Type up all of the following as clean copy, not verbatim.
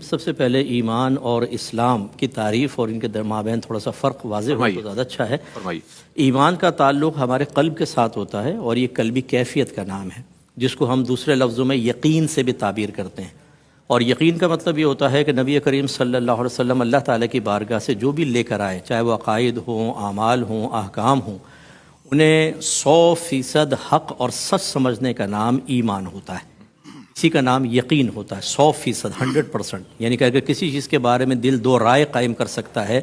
سب سے پہلے ایمان اور اسلام کی تعریف اور ان کے مابین تھوڑا سا فرق واضح ہو تو زیادہ اچھا ہے۔ ایمان کا تعلق ہمارے قلب کے ساتھ ہوتا ہے اور یہ قلبی کیفیت کا نام ہے، جس کو ہم دوسرے لفظوں میں یقین سے بھی تعبیر کرتے ہیں۔ اور یقین کا مطلب یہ ہوتا ہے کہ نبی کریم صلی اللہ علیہ وسلم اللہ تعالیٰ کی بارگاہ سے جو بھی لے کر آئے، چاہے وہ عقائد ہوں، اعمال ہوں، احکام ہوں، انہیں 100% حق اور سچ سمجھنے کا نام ایمان ہوتا ہے، اسی کا نام یقین ہوتا ہے۔ 100%، 100%، یعنی کہ اگر کسی چیز کے بارے میں دل دو رائے قائم کر سکتا ہے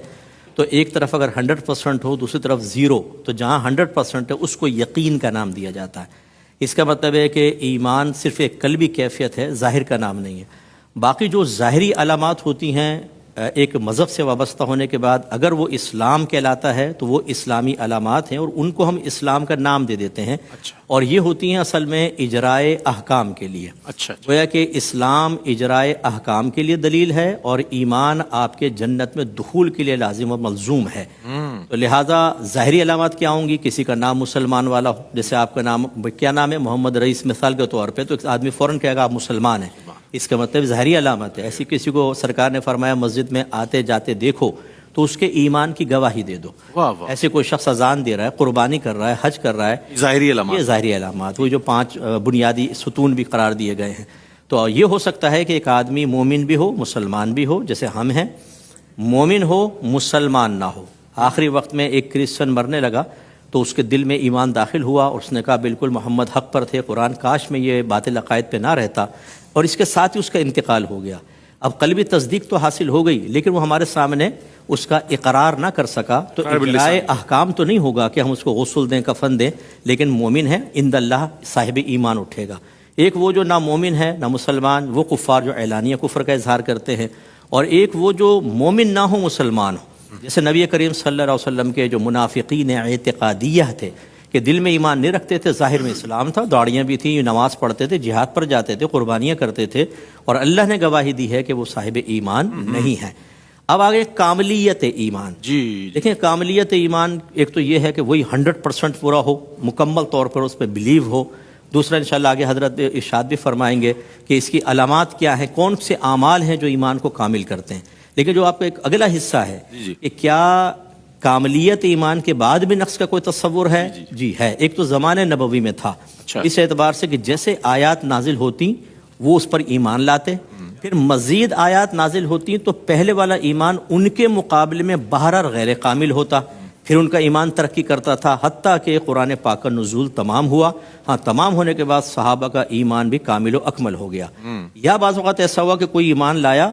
تو ایک طرف اگر 100% ہو، دوسری طرف 0، تو جہاں 100% ہے اس کو یقین کا نام دیا جاتا ہے۔ اس کا مطلب ہے کہ ایمان صرف ایک قلبی کیفیت ہے، ظاہر کا نام نہیں ہے۔ باقی جو ظاہری علامات ہوتی ہیں ایک مذہب سے وابستہ ہونے کے بعد، اگر وہ اسلام کہلاتا ہے تو وہ اسلامی علامات ہیں اور ان کو ہم اسلام کا نام دے دیتے ہیں۔ اور یہ ہوتی ہیں اصل میں اجرائے احکام کے لیے۔ گویا کہ اسلام اجرائے احکام کے لیے دلیل ہے اور ایمان آپ کے جنت میں دخول کے لیے لازم و ملزوم ہے۔ تو لہٰذا ظاہری علامات کیا ہوں گی؟ کسی کا نام مسلمان والا ہو، جیسے آپ کا نام کیا نام ہے؟ محمد رئیس مثال کے طور پہ، تو ایک آدمی فوراً کہے گا آپ مسلمان ہیں، اس کا مطلب ظاہری علامت ہے۔ ایسی کسی کو سرکار نے فرمایا مسجد میں آتے جاتے دیکھو تو اس کے ایمان کی گواہی دے دو۔ ایسے کوئی شخص اذان دے رہا ہے، قربانی کر رہا ہے، حج کر رہا ہے، ظاہری علامات، یہ ظاہری علامات، وہ جو 5 بنیادی ستون بھی قرار دیے گئے ہیں۔ تو یہ ہو سکتا ہے کہ ایک آدمی مومن بھی ہو، مسلمان بھی ہو، جیسے ہم ہیں، مومن ہو مسلمان نہ ہو۔ آخری وقت میں ایک کرسچن مرنے لگا تو اس کے دل میں ایمان داخل ہوا اور اس نے کہا بالکل محمد حق پر تھے، قرآن، کاش میں یہ باطل عقائد پہ نہ رہتا، اور اس کے ساتھ ہی اس کا انتقال ہو گیا۔ اب قلبی تصدیق تو حاصل ہو گئی لیکن وہ ہمارے سامنے اس کا اقرار نہ کر سکا، تو اجرائے احکام تو نہیں ہوگا کہ ہم اس کو غسل دیں، کفن دیں، لیکن مومن ہے، عند اللہ صاحب ایمان اٹھے گا۔ ایک وہ جو نہ مومن ہے نہ مسلمان، وہ کفار جو اعلانیہ کفر کا اظہار کرتے ہیں، اور ایک وہ جو مومن نہ ہو مسلمان ہو، جیسے نبی کریم صلی اللہ علیہ وسلم کے جو منافقین اعتقادیہ تھے کہ دل میں ایمان نہیں رکھتے تھے، ظاہر میں اسلام تھا، داڑیاں بھی تھیں، نماز پڑھتے تھے، جہاد پر جاتے تھے، قربانیاں کرتے تھے، اور اللہ نے گواہی دی ہے کہ وہ صاحب ایمان نہیں ہے۔ اب آگے کاملیت ایمان۔ دیکھیں کاملیت ایمان ایک تو یہ ہے کہ وہی 100% پورا ہو، مکمل طور پر اس پہ بلیو ہو۔ دوسرا انشاءاللہ آگے حضرت ارشاد بھی فرمائیں گے کہ اس کی علامات کیا ہیں، کون سے اعمال ہیں جو ایمان کو کامل کرتے ہیں۔ لیکن جو آپ کا ایک اگلا حصہ ہے کہ کیا کاملیت ایمان کے بعد بھی نقص کا کوئی تصور ہے؟ جی ہے۔ ایک تو زمانے نبوی میں تھا، اس اعتبار سے کہ جیسے آیات نازل ہوتی وہ اس پر ایمان لاتے، پھر مزید آیات نازل ہوتی تو پہلے والا ایمان ان کے مقابلے میں بہرحال غیر کامل ہوتا، پھر ان کا ایمان ترقی کرتا تھا حتیٰ کہ قرآن پاک کا نزول تمام ہوا۔ ہاں، تمام ہونے کے بعد صحابہ کا ایمان بھی کامل و اکمل ہو گیا۔ یا بعض اوقات ایسا ہوا کہ کوئی ایمان لایا